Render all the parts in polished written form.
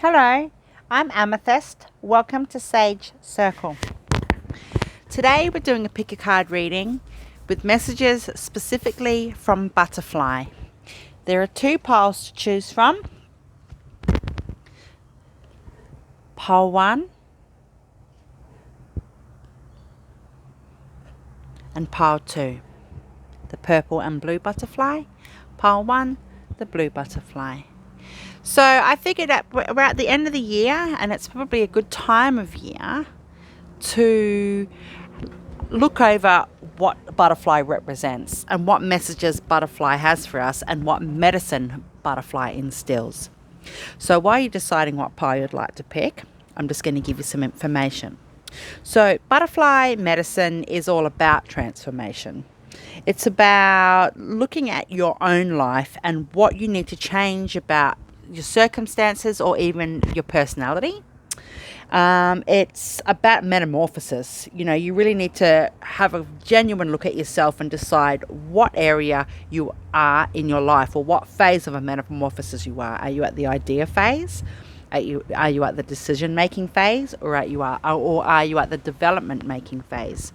Hello, I'm Amethyst. Welcome to Sage Circle. Today we're doing a pick a card reading with messages specifically from Butterfly. There are two piles to choose from. Pile 1 and pile 2. The purple and blue butterfly. Pile 1, the blue butterfly. So I figured that we're at the end of the year and it's probably a good time of year to look over what butterfly represents and what messages butterfly has for us and what medicine butterfly instills. So while you're deciding what pile you'd like to pick, I'm just going to give you some information. So butterfly medicine is all about transformation. It's about looking at your own life and what you need to change about your circumstances or even your personality. It's about metamorphosis. You really need to have a genuine look at yourself and decide what area you are in your life or what phase of a metamorphosis you are. Are you at the idea phase? Are you at the decision making phase, or are you at the development making phase?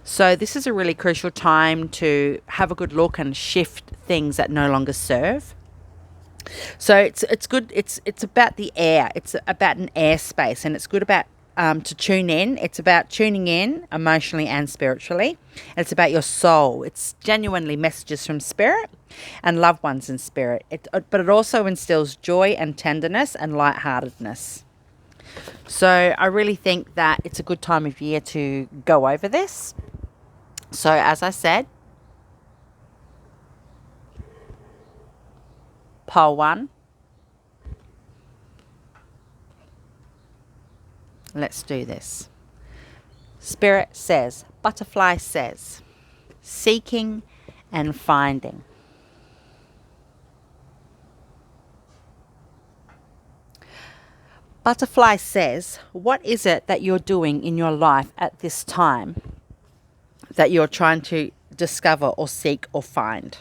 So this is a really crucial time to have a good look and shift things that no longer serve. So it's good. It's about the air. It's about an airspace, and it's good about to tune in. It's about tuning in emotionally and spiritually. And it's about your soul. It's genuinely messages from spirit and loved ones in spirit. But it also instills joy and tenderness and lightheartedness. So I really think that it's a good time of year to go over this. So as I said, pile 1. Let's do this. Spirit says, butterfly says, seeking and finding. Butterfly says, what is it that you're doing in your life at this time that you're trying to discover or seek or find?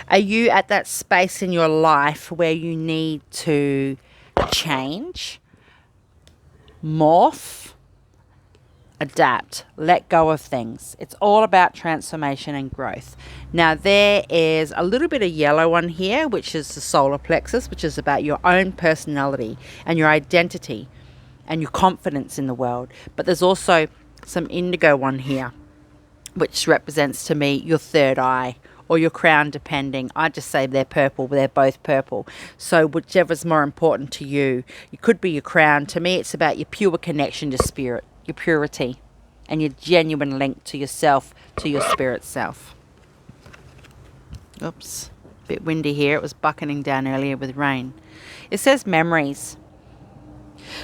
Are you at that space in your life where you need to change, morph, adapt, let go of things? It's all about transformation and growth. Now there is a little bit of yellow on here, which is the solar plexus, which is about your own personality and your identity and your confidence in the world. But there's also some indigo on here, which represents to me your third eye or your crown, depending. I just say they're purple. They're both purple. So whichever's more important to you. It could be your crown. To me, it's about your pure connection to spirit, your purity, and your genuine link to yourself, to your spirit self. Oops, a bit windy here. It was bucketing down earlier with rain. It says memories.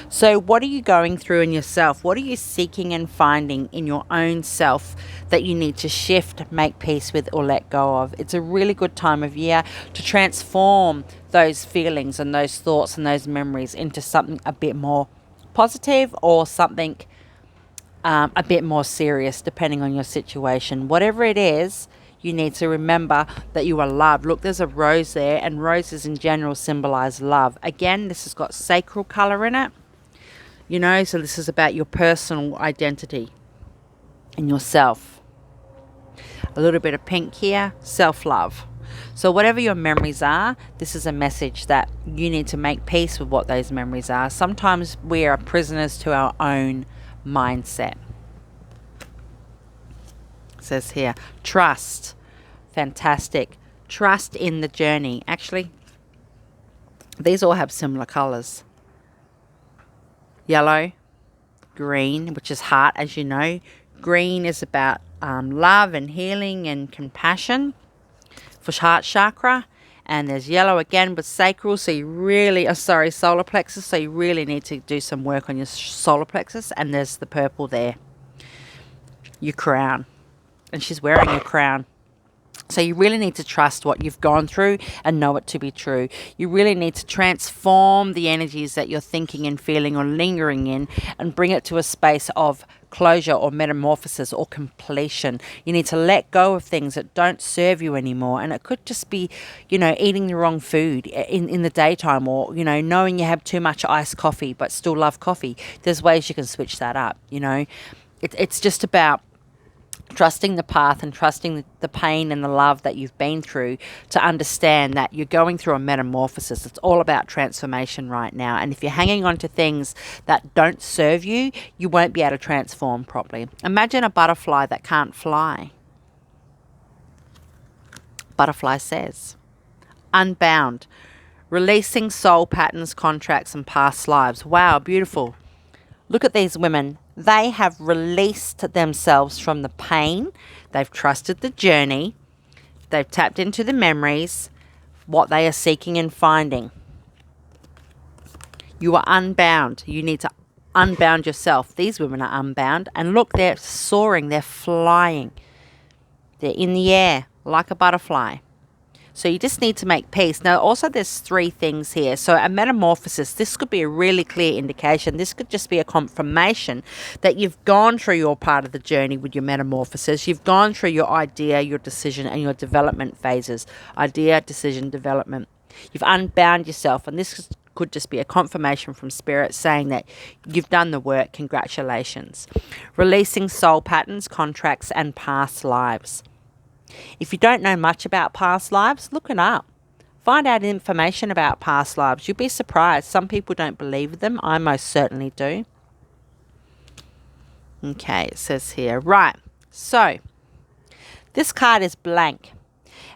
So what are you going through in yourself? What are you seeking and finding in your own self that you need to shift, make peace with, or let go of? It's a really good time of year to transform those feelings and those thoughts and those memories into something a bit more positive or something a bit more serious, depending on your situation. Whatever it is, you need to remember that you are loved. Look, there's a rose there, and roses in general symbolize love. Again, this has got sacral color in it, so this is about your personal identity and yourself. A little bit of pink here, self-love. So whatever your memories are, this is a message that you need to make peace with what those memories are. Sometimes we are prisoners to our own mindset. It says here, trust. Fantastic. Trust in the journey. Actually, these all have similar colors. Yellow, green, which is heart, as you know. Green is about love and healing and compassion for heart chakra. And there's yellow again with sacral, so you really, solar plexus, so you really need to do some work on your solar plexus. And there's the purple there, your crown. And she's wearing a crown. So you really need to trust what you've gone through and know it to be true. You really need to transform the energies that you're thinking and feeling or lingering in and bring it to a space of closure or metamorphosis or completion. You need to let go of things that don't serve you anymore. And it could just be, eating the wrong food in the daytime, or, knowing you have too much iced coffee but still love coffee. There's ways you can switch that up, It's just about trusting the path and trusting the pain and the love that you've been through to understand that you're going through a metamorphosis. It's all about transformation right now. And if you're hanging on to things that don't serve you, you won't be able to transform properly. Imagine a butterfly that can't fly. Butterfly says, unbound, releasing soul patterns, contracts, and past lives. Wow, beautiful. Look at these women. They have released themselves from the pain. They've trusted the journey. They've tapped into the memories, what they are seeking and finding. You are unbound. You need to unbound yourself. These women are unbound. And look, they're soaring. They're flying. They're in the air like a butterfly. So you just need to make peace. Now, also there's 3 things here. So a metamorphosis, this could be a really clear indication. This could just be a confirmation that you've gone through your part of the journey with your metamorphosis. You've gone through your idea, your decision, and your development phases. Idea, decision, development. You've unbound yourself, and this could just be a confirmation from Spirit saying that you've done the work. Congratulations. Releasing soul patterns, contracts, and past lives. If you don't know much about past lives, look it up. Find out information about past lives. You'll be surprised. Some people don't believe them. I most certainly do. Okay, it says here. Right. So, this card is blank.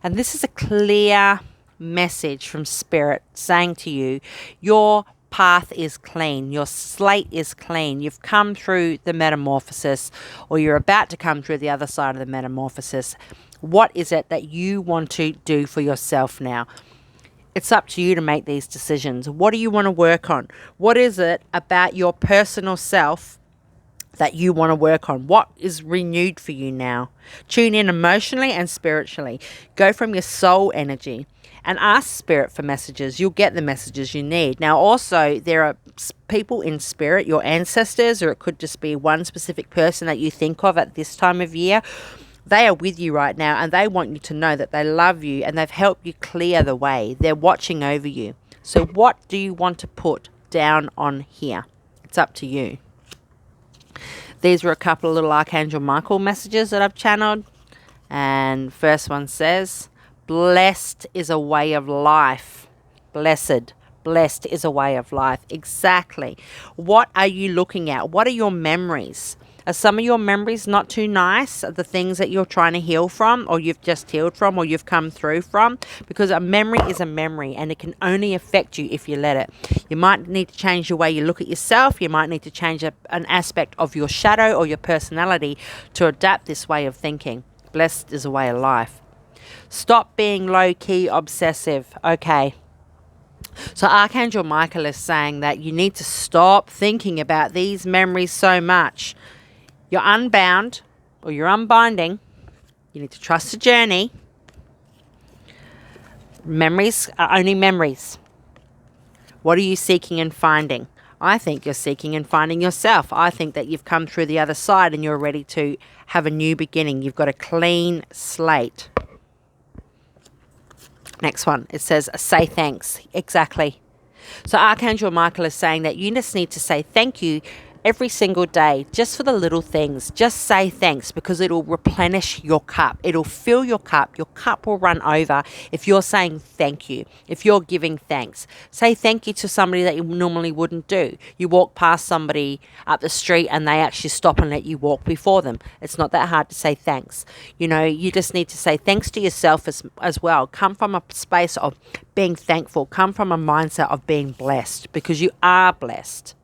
And this is a clear message from Spirit saying to you, your path is clean. Your slate is clean. You've come through the metamorphosis, or you're about to come through the other side of the metamorphosis. What is it that you want to do for yourself now? It's up to you to make these decisions. What do you want to work on? What is it about your personal self that you want to work on? What is renewed for you now? Tune in emotionally and spiritually. Go from your soul energy and ask Spirit for messages. You'll get the messages you need. Now, also, there are people in Spirit, your ancestors, or it could just be one specific person that you think of at this time of year. They are with you right now, and they want you to know that they love you and they've helped you clear the way. They're watching over you. So what do you want to put down on here? It's up to you. These were a couple of little Archangel Michael messages that I've channeled. And first one says, blessed is a way of life. Blessed is a way of life. Exactly. What are you looking at? What are your memories? Are some of your memories not too nice? The things that you're trying to heal from, or you've just healed from, or you've come through from? Because a memory is a memory, and it can only affect you if you let it. You might need to change the way you look at yourself. You might need to change an aspect of your shadow or your personality to adapt this way of thinking. Blessed is a way of life. Stop being low-key obsessive. Okay. So Archangel Michael is saying that you need to stop thinking about these memories so much. You're unbound, or you're unbinding. You need to trust the journey. Memories are only memories. What are you seeking and finding? I think you're seeking and finding yourself. I think that you've come through the other side and you're ready to have a new beginning. You've got a clean slate. Next one, it says, say thanks. Exactly. So Archangel Michael is saying that you just need to say thank you every single day, just for the little things. Just say thanks, because it'll replenish your cup. It'll fill your cup. Your cup will run over if you're saying thank you, if you're giving thanks. Say thank you to somebody that you normally wouldn't do. You walk past somebody up the street and they actually stop and let you walk before them. It's not that hard to say thanks. You just need to say thanks to yourself as well. Come from a space of being thankful. Come from a mindset of being blessed, because you are blessed.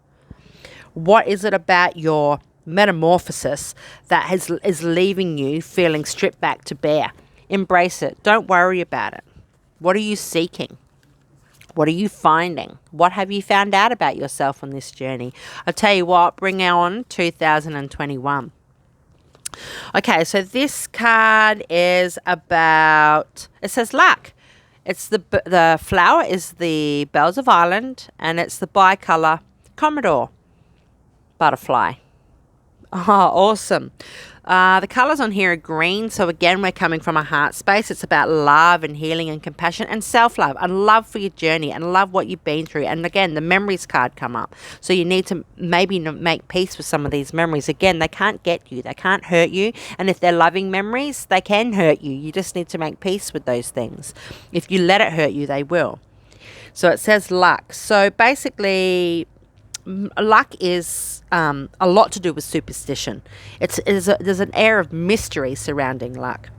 What is it about your metamorphosis that is leaving you feeling stripped back to bare? Embrace it. Don't worry about it. What are you seeking? What are you finding? What have you found out about yourself on this journey? I'll tell you what, bring on 2021. Okay, so this card is about, it says luck. It's the flower is the bells of Ireland, and it's the bicolor Commodore butterfly. Oh, awesome. The colours on here are green. So again, we're coming from a heart space. It's about love and healing and compassion and self-love and love for your journey and love what you've been through. And again, the memories card come up. So you need to maybe make peace with some of these memories. Again, they can't get you. They can't hurt you. And if they're loving memories, they can hurt you. You just need to make peace with those things. If you let it hurt you, they will. So it says luck. So basically, luck is a lot to do with superstition. There's an air of mystery surrounding luck.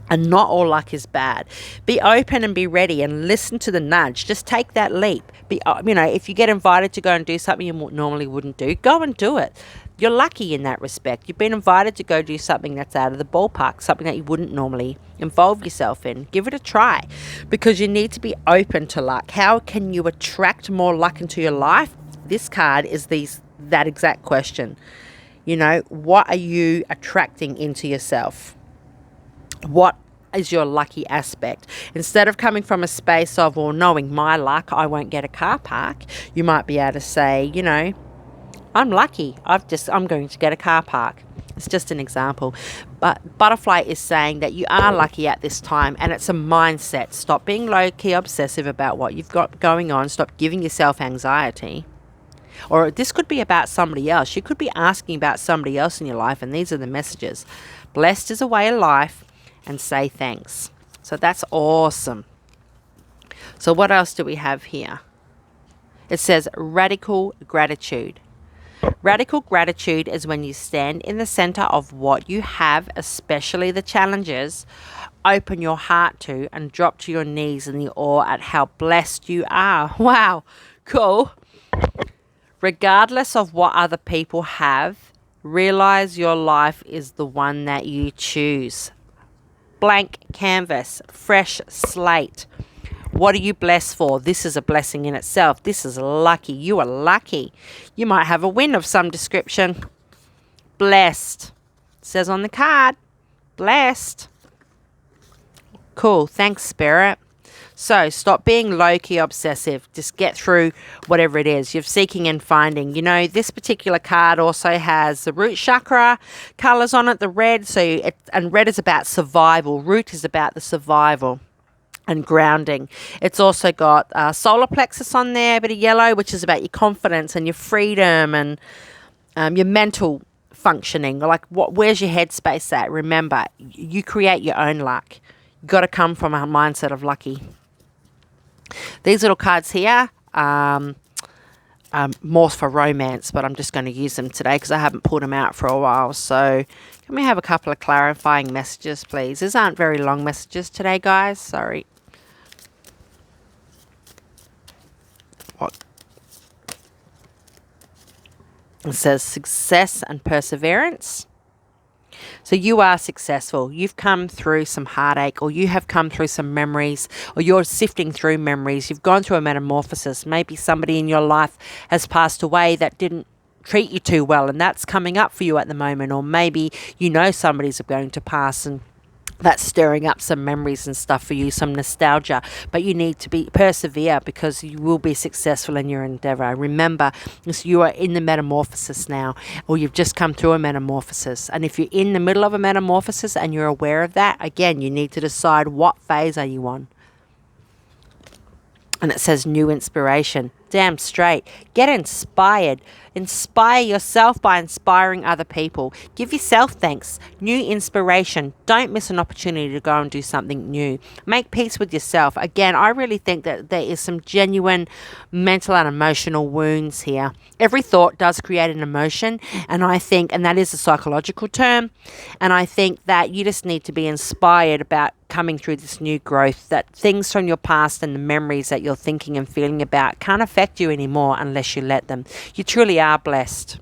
And not all luck is bad. Be open and be ready and listen to the nudge. Just take that leap. If you get invited to go and do something you normally wouldn't do, go and do it. You're lucky in that respect. You've been invited to go do something that's out of the ballpark, something that you wouldn't normally involve yourself in. Give it a try, because you need to be open to luck. How can you attract more luck into your life? This card is that exact question. What are you attracting into yourself? What is your lucky aspect? Instead of coming from a space of, well, knowing my luck, I won't get a car park, you might be able to say, I'm lucky. I'm going to get a car park. It's just an example. But butterfly is saying that you are lucky at this time, and it's a mindset. Stop being low-key obsessive about what you've got going on. Stop giving yourself anxiety. Or this could be about somebody else. You could be asking about somebody else in your life, and these are the messages. Blessed is a way of life, and say thanks. So that's awesome. So what else do we have here? It says radical gratitude. Radical gratitude is when you stand in the center of what you have, especially the challenges, open your heart to, and drop to your knees in the awe at how blessed you are. Wow, cool. Regardless of what other people have, realize your life is the one that you choose. Blank canvas, fresh slate. What are you blessed for? This is a blessing in itself. This is lucky. You are lucky. You might have a win of some description. Blessed. It says on the card. Blessed. Cool. Thanks, Spirit. So stop being low-key obsessive. Just get through whatever it is you're seeking and finding. This particular card also has the root chakra colors on it, the red. And red is about survival. Root is about the survival and grounding. It's also got solar plexus on there, a bit of yellow, which is about your confidence and your freedom and your mental functioning. Like, where's your headspace at? Remember, you create your own luck. You got to come from a mindset of lucky. These little cards here, more for romance, but I'm just going to use them today because I haven't pulled them out for a while. So can we have a couple of clarifying messages, please? These aren't very long messages today, guys. Sorry. What? It says success and perseverance. So you are successful. You've come through some heartache, or you have come through some memories, or you're sifting through memories. You've gone through a metamorphosis. Maybe somebody in your life has passed away that didn't treat you too well, and that's coming up for you at the moment. Or maybe somebody's going to pass, and that's stirring up some memories and stuff for you, some nostalgia. But you need to persevere, because you will be successful in your endeavor. Remember, you are in the metamorphosis now, or you've just come through a metamorphosis. And if you're in the middle of a metamorphosis and you're aware of that, again, you need to decide what phase are you on. And it says new inspiration. Damn straight. Get inspired. Inspire yourself by inspiring other people. Give yourself thanks. New inspiration. Don't miss an opportunity to go and do something new. Make peace with yourself. Again, I really think that there is some genuine mental and emotional wounds here. Every thought does create an emotion, and that is a psychological term, and I think that you just need to be inspired about coming through this new growth, that things from your past and the memories that you're thinking and feeling about can't affect you anymore unless you let them. You truly are blessed.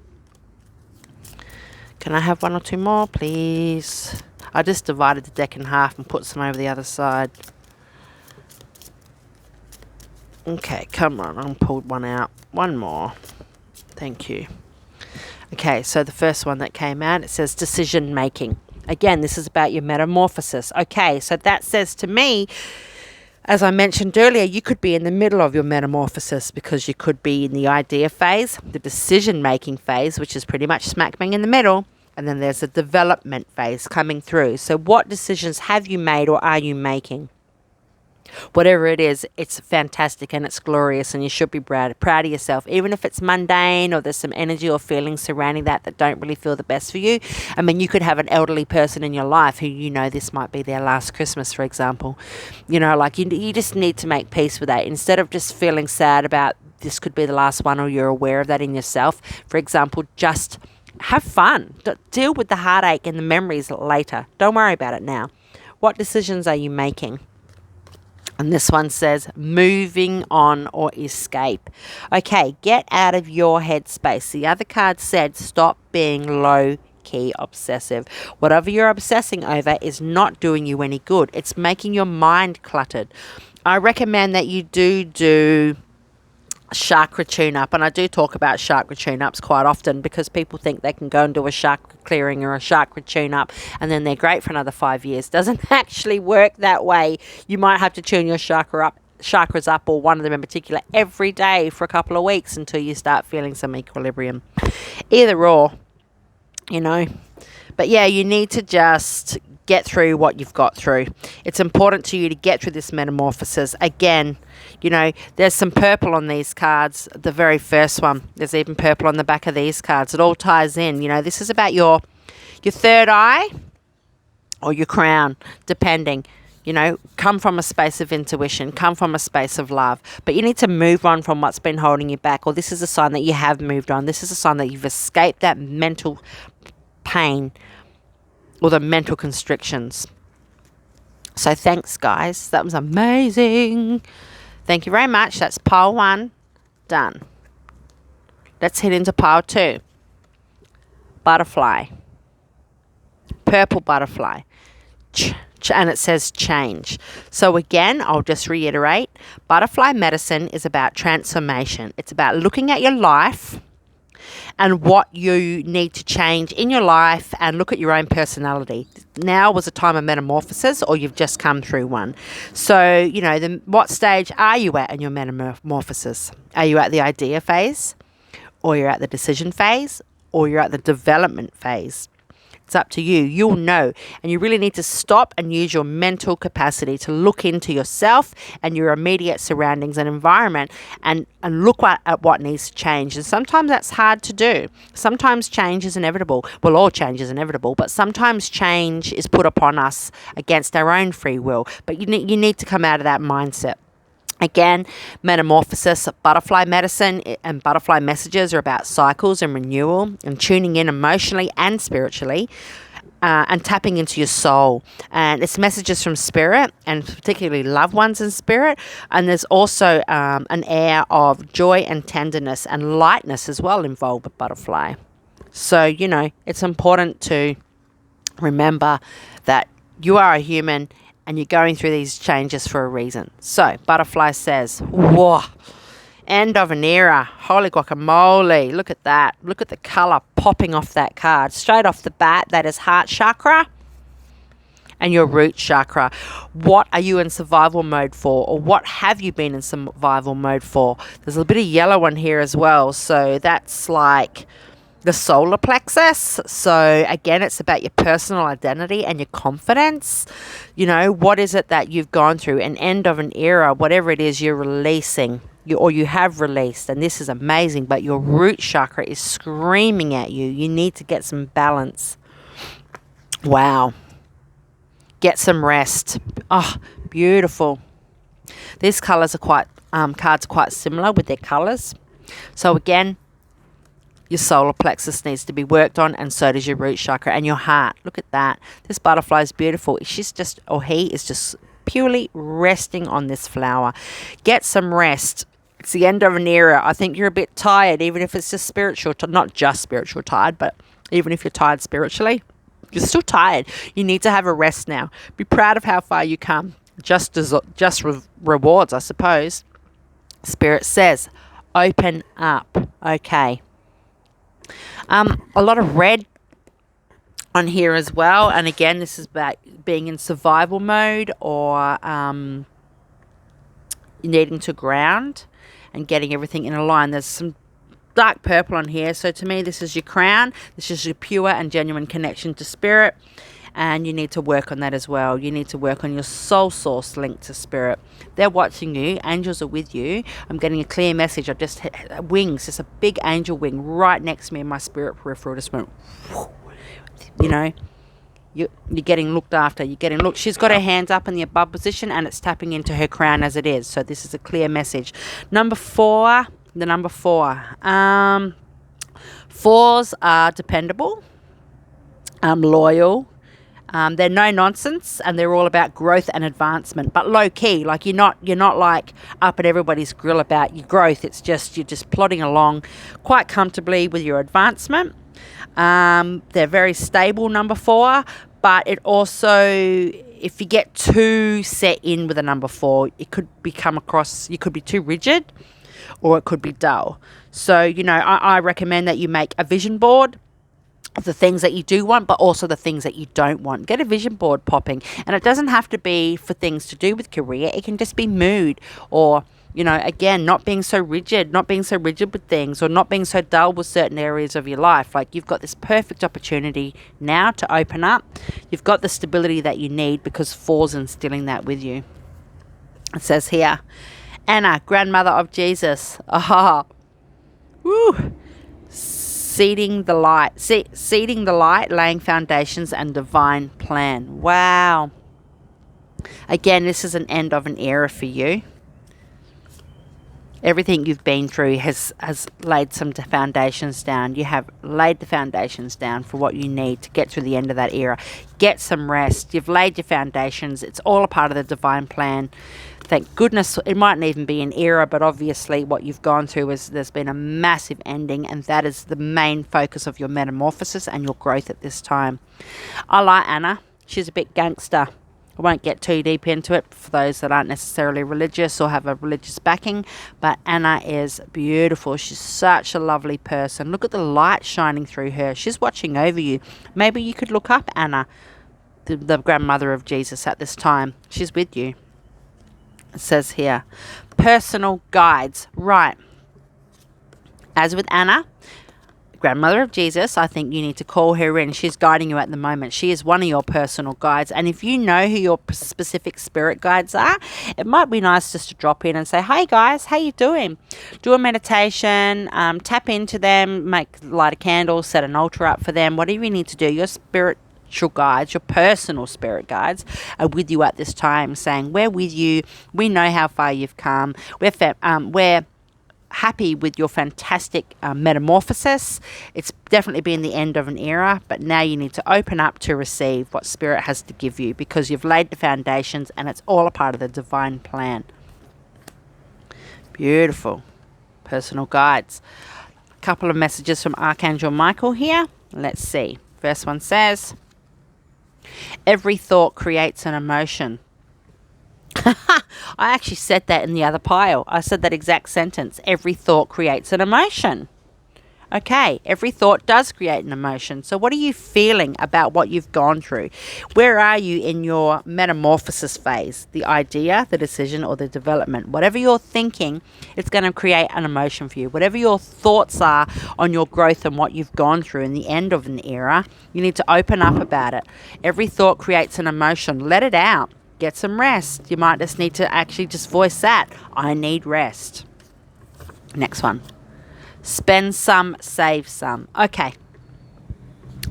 Can I have one or two more, please? I just divided the deck in half and put some over the other side. Okay, come on, I pulled one out. One more. Thank you. Okay, so the first one that came out, it says decision making. Again, this is about your metamorphosis. Okay, so that says to me, as I mentioned earlier, you could be in the middle of your metamorphosis, because you could be in the idea phase, the decision making phase, which is pretty much smack bang in the middle, and then there's a development phase coming through. So what decisions have you made or are you making? Whatever it is, it's fantastic and it's glorious, and you should be proud of yourself, even if it's mundane or there's some energy or feelings surrounding that don't really feel the best for you. I mean, you could have an elderly person in your life who, you know, this might be their last Christmas, for example. You know, like you just need to make peace with that, instead of just feeling sad about this could be the last one, or you're aware of that in yourself. For example, just have fun. Deal with the heartache and the memories later. Don't worry about it now. What decisions are you making? And this one says, moving on or escape. Okay, get out of your headspace. The other card said, stop being low-key obsessive. Whatever you're obsessing over is not doing you any good. It's making your mind cluttered. I recommend that you do chakra tune-up, and I do talk about chakra tune-ups quite often, because people think they can go and do a chakra clearing or a chakra tune-up and then they're great for another 5 years. Doesn't actually work that way. You might have to tune your chakras up, or one of them in particular, every day for a couple of weeks until you start feeling some equilibrium. Either or, you know. But yeah, you need to just get through what you've got through. It's important to you to get through this metamorphosis. Again, you know, there's some purple on these cards. The very first one, there's even purple on the back of these cards. It all ties in. You know, this is about your third eye or your crown, depending. You know, come from a space of intuition, come from a space of love. But you need to move on from what's been holding you back, or this is a sign that you have moved on. This is a sign that you've escaped that mental pain or the mental constrictions. So thanks, guys. That was amazing. Thank you very much. That's pile 1 done. Let's head into pile 2. Butterfly. Purple butterfly. And it says change. So again, I'll just reiterate. Butterfly medicine is about transformation. It's about looking at your life and what you need to change in your life, and look at your own personality. Now was a time of metamorphosis, or you've just come through one. So, you know, what stage are you at in your metamorphosis? Are you at the idea phase, or you're at the decision phase, or you're at the development phase? It's up to you. You'll know. And you really need to stop and use your mental capacity to look into yourself and your immediate surroundings and environment, and look at what needs to change. And sometimes that's hard to do. Sometimes change is inevitable. Well, all change is inevitable, but sometimes change is put upon us against our own free will. But you need to come out of that mindset. Again, metamorphosis, butterfly medicine and butterfly messages are about cycles and renewal and tuning in emotionally and spiritually, and tapping into your soul. And it's messages from spirit, and particularly loved ones in spirit. And there's also an air of joy and tenderness and lightness as well involved with butterfly. So, you know, it's important to remember that you are a human and you're going through these changes for a reason. So, Butterfly says, whoa, end of an era. Holy guacamole. Look at that. Look at the colour popping off that card. Straight off the bat, that is heart chakra and your root chakra. What are you in survival mode for? Or what have you been in survival mode for? There's a bit of yellow on here as well. So, that's like the solar plexus. So again, it's about your personal identity and your confidence. You know, what is it that you've gone through? An end of an era, whatever it is you're releasing, or you have released, and this is amazing, but your root chakra is screaming at you. You need to get some balance. Wow. Get some rest. Oh, beautiful. These colours are cards are quite similar with their colours. So again, your solar plexus needs to be worked on, and so does your root chakra and your heart. Look at that. This butterfly is beautiful. He is just purely resting on this flower. Get some rest. It's the end of an era. I think you're a bit tired, even if it's just spiritual, not just spiritual tired, but even if you're tired spiritually, you're still tired. You need to have a rest now. Be proud of how far you come. Just rewards, I suppose. Spirit says, open up. Okay. A lot of red on here as well. And again, this is about being in survival mode or needing to ground and getting everything in a line. There's some dark purple on here. So to me, this is your crown. This is your pure and genuine connection to spirit. And you need to work on that as well. You need to work on your soul source link to spirit. They're watching you. Angels are with you. I'm getting a clear message. I just hit wings, just a big angel wing right next to me in my spirit peripheral. Just went, whoo. You know, you're getting looked after. You're getting looked. She's got her hands up in the above position and it's tapping into her crown as it is. So this is a clear message. Number 4, the number 4. 4s are dependable, loyal. They're no nonsense and they're all about growth and advancement, but low key. Like you're not like up at everybody's grill about your growth. It's just you're just plodding along quite comfortably with your advancement. They're very stable, number 4, but it also, if you get too set in with a number 4, it could become across, you could be too rigid or it could be dull. So, you know, I recommend that you make a vision board of the things that you do want, but also the things that you don't want. Get a vision board popping. And it doesn't have to be for things to do with career. It can just be mood or, you know, again, not being so rigid with things or not being so dull with certain areas of your life. Like you've got this perfect opportunity now to open up. You've got the stability that you need because 4's instilling that with you. It says here, Anna, grandmother of Jesus. Aha. Woo. Seeding the light, laying foundations and divine plan. Wow. Again, this is an end of an era for you. Everything you've been through has laid some foundations down. You have laid the foundations down for what you need to get through the end of that era. Get some rest. You've laid your foundations. It's all a part of the divine plan. Thank goodness. It mightn't even be an era, but obviously what you've gone through is there's been a massive ending, and that is the main focus of your metamorphosis and your growth at this time. I like Anna. She's a bit gangster. I won't get too deep into it for those that aren't necessarily religious or have a religious backing, but Anna is beautiful. She's such a lovely person. Look at the light shining through her. She's watching over you. Maybe you could look up Anna, the grandmother of Jesus at this time. She's with you. It says here, personal guides. Right. As with Anna, grandmother of Jesus, I think you need to call her in. She's guiding you at the moment. She is one of your personal guides. And if you know who your specific spirit guides are, it might be nice just to drop in and say, hey guys, how you doing? Do a meditation, tap into them, light a candle, set an altar up for them, whatever you need to do. Your spiritual guides, your personal spirit guides are with you at this time, saying, we're with you. We know how far you've come. We're happy with your fantastic metamorphosis. It's definitely been the end of an era, but now you need to open up to receive what spirit has to give you because you've laid the foundations and it's all a part of the divine plan. Beautiful. Personal guides. A couple of messages from Archangel Michael here. Let's see. First one says, every thought creates an emotion. I actually said that in the other pile. I said that exact sentence. Every thought creates an emotion. Okay, every thought does create an emotion. So what are you feeling about what you've gone through? Where are you in your metamorphosis phase? The idea, the decision, or the development? Whatever you're thinking, it's going to create an emotion for you. Whatever your thoughts are on your growth and what you've gone through in the end of an era, you need to open up about it. Every thought creates an emotion. Let it out. Get some rest. You might just need to actually just voice that. I need rest. Next one. Spend some, save some. Okay.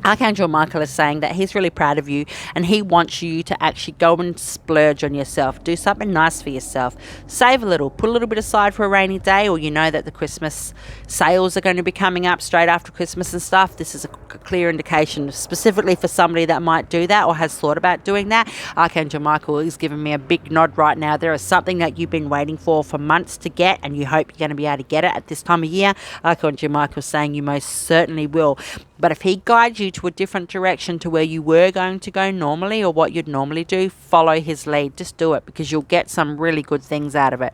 Archangel Michael is saying that he's really proud of you and he wants you to actually go and splurge on yourself. Do something nice for yourself. Save a little. Put a little bit aside for a rainy day, or you know that the Christmas sales are going to be coming up straight after Christmas and stuff. This is a clear indication specifically for somebody that might do that or has thought about doing that. Archangel Michael is giving me a big nod right now. There is something that you've been waiting for months to get and you hope you're going to be able to get it at this time of year. Archangel Michael is saying you most certainly will. But if he guides you to a different direction to where you were going to go normally or what you'd normally do, follow his lead. Just do it because you'll get some really good things out of it.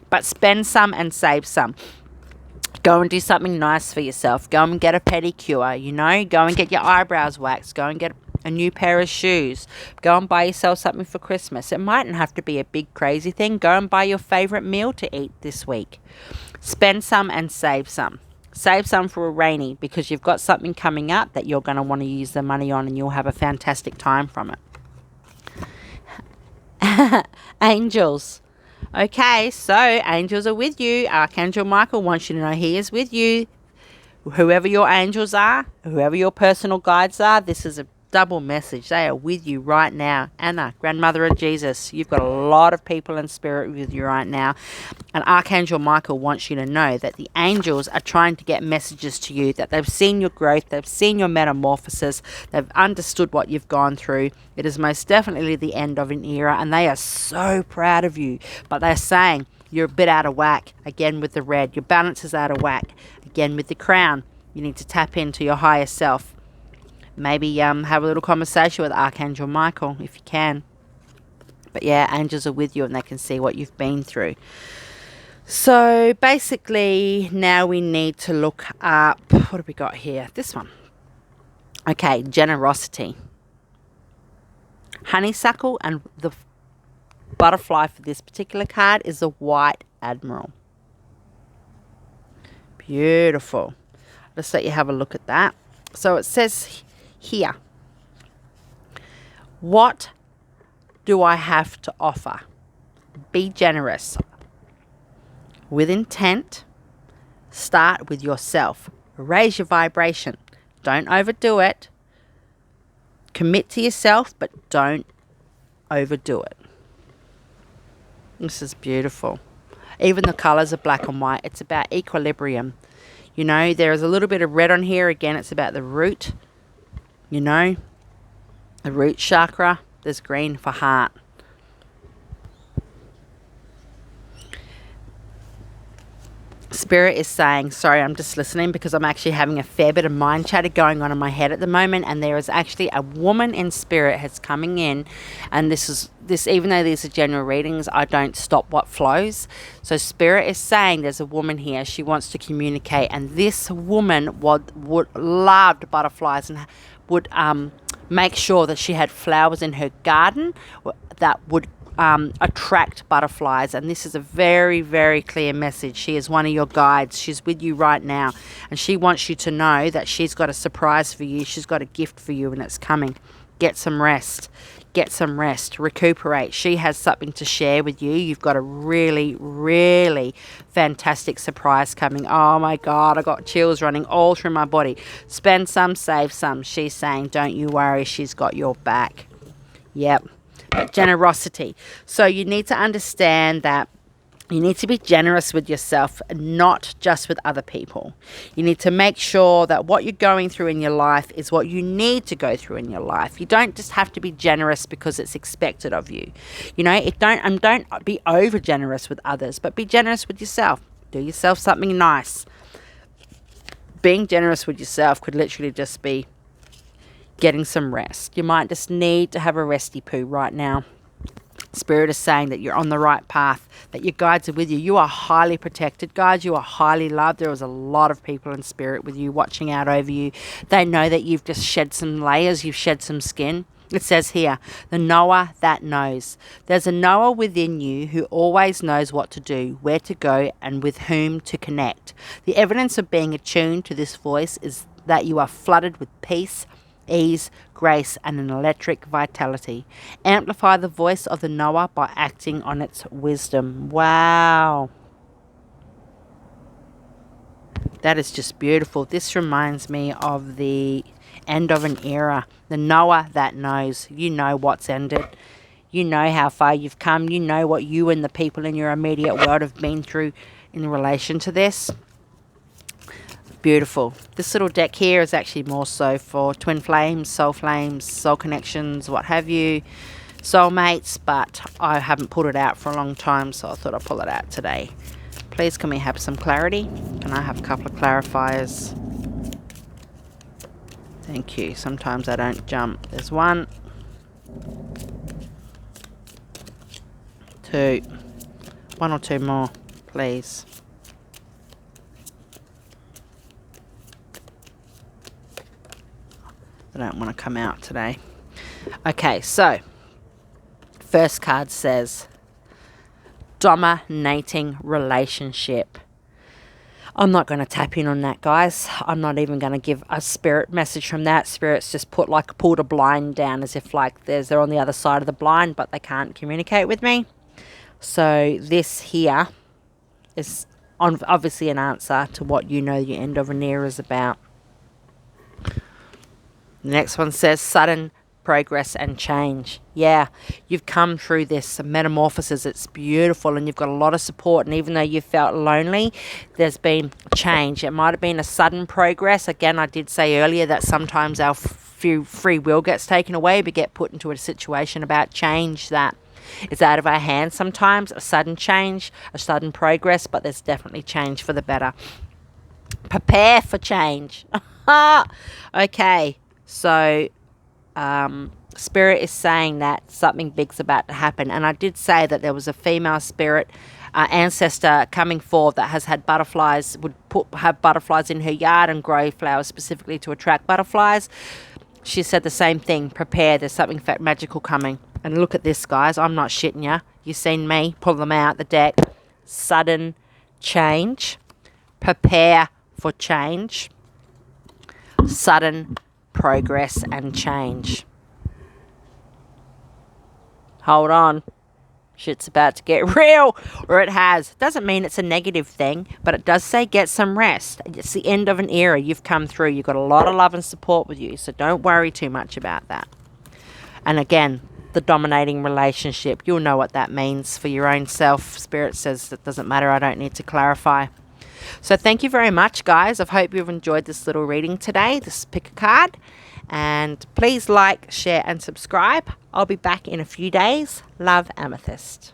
But spend some and save some. Go and do something nice for yourself. Go and get a pedicure, you know. Go and get your eyebrows waxed. Go and get a new pair of shoes. Go and buy yourself something for Christmas. It mightn't have to be a big crazy thing. Go and buy your favourite meal to eat this week. Spend some and save some. Save some for a rainy, because you've got something coming up that you're going to want to use the money on, and you'll have a fantastic time from it. Angels. Okay, so angels are with you. Archangel Michael wants you to know he is with you. Whoever your angels are, whoever your personal guides are, this is a double message. They are with you right now. Anna, grandmother of Jesus, you've got a lot of people in spirit with you right now. And Archangel Michael wants you to know that the angels are trying to get messages to you, that they've seen your growth, they've seen your metamorphosis, they've understood what you've gone through. It is most definitely the end of an era, and they are so proud of you. But they're saying you're a bit out of whack, again with the red. Your balance is out of whack, again with the crown. You need to tap into your higher self. Maybe have a little conversation with Archangel Michael if you can. But yeah, angels are with you and they can see what you've been through. So basically now we need to look up, what have we got here? This one. Okay, generosity. Honeysuckle, and the butterfly for this particular card is the White Admiral. Beautiful. Let's let you have a look at that. So it says here, what do I have to offer? Be generous. With intent, start with yourself. Raise your vibration. Don't overdo it. Commit to yourself, but don't overdo it. This is beautiful. Even the colours are black and white. It's about equilibrium. You know, there is a little bit of red on here. Again, it's about the root. You know, the root chakra. There's green for heart. Spirit is saying, sorry, I'm just listening because I'm actually having a fair bit of mind chatter going on in my head at the moment, and there is actually a woman in spirit has coming in, and this even though these are general readings, I don't stop what flows. So Spirit is saying there's a woman here, she wants to communicate, and this woman would loved butterflies and would make sure that she had flowers in her garden that would attract butterflies. And this is a very, very clear message. She is one of your guides. She's with you right now, and she wants you to know that she's got a surprise for you. She's got a gift for you, and it's coming. Get some rest. Get some rest. Recuperate. She has something to share with you. You've got a really, really fantastic surprise coming. Oh my God, I got chills running all through my body. Spend some, save some. She's saying, don't you worry, she's got your back. Yep. Generosity. So you need to understand that you need to be generous with yourself, not just with other people. You need to make sure that what you're going through in your life is what you need to go through in your life. You don't just have to be generous because it's expected of you. You know, don't be over generous with others, but be generous with yourself. Do yourself something nice. Being generous with yourself could literally just be getting some rest. You might just need to have a resty poo right now. Spirit is saying that you're on the right path, that your guides are with you. You are highly protected, guys. You are highly loved. There is a lot of people in spirit with you, watching out over you. They know that you've just shed some layers, you've shed some skin. It says here, the knower that knows. There's a knower within you who always knows what to do, where to go, and with whom to connect. The evidence of being attuned to this voice is that you are flooded with peace, ease, grace, and an electric vitality. Amplify the voice of the knower by acting on its wisdom. Wow. That is just beautiful. This reminds me of the end of an era. The knower that knows. You know what's ended. You know how far you've come. You know what you and the people in your immediate world have been through in relation to this. Beautiful. This little deck here is actually more so for twin flames, soul connections, what have you, soulmates, but I haven't pulled it out for a long time, so I thought I'd pull it out today. Please, can we have some clarity? Can I have a couple of clarifiers? Thank you. Sometimes I don't jump. There's one, two, one or two more, please. They don't want to come out today. Okay, so first card says dominating relationship. I'm not going to tap in on that, guys. I'm not even going to give a spirit message from that. Spirits just pulled a blind down as if like they're on the other side of the blind, but they can't communicate with me. So this here is obviously an answer to what you know the end of an era is about. The next one says sudden progress and change. Yeah, you've come through this metamorphosis. It's beautiful and you've got a lot of support, and even though you felt lonely, there's been change. It might have been a sudden progress. Again, I did say earlier that sometimes our free will gets taken away. We get put into a situation about change that is out of our hands sometimes. A sudden change, a sudden progress, but there's definitely change for the better. Prepare for change. Okay, so Spirit is saying that something big's about to happen, and I did say that there was a female spirit ancestor coming forward that has had butterflies, have butterflies in her yard and grow flowers specifically to attract butterflies. She said the same thing. Prepare, there's something magical coming. And look at this, guys. I'm not shitting you. You've seen me pull them out the deck. Sudden change. Prepare for change. Sudden progress and change. Hold on. Shit's about to get real, or it has. Doesn't mean it's a negative thing, but it does say get some rest. It's the end of an era. You've come through. You've got a lot of love and support with you, so don't worry too much about that. And again, the dominating relationship, you'll know what that means for your own self. Spirit says it doesn't matter. I don't need to clarify. So thank you very much, guys. I hope you've enjoyed this little reading today. This pick a card. And please like, share and subscribe. I'll be back in a few days. Love, Amethyst.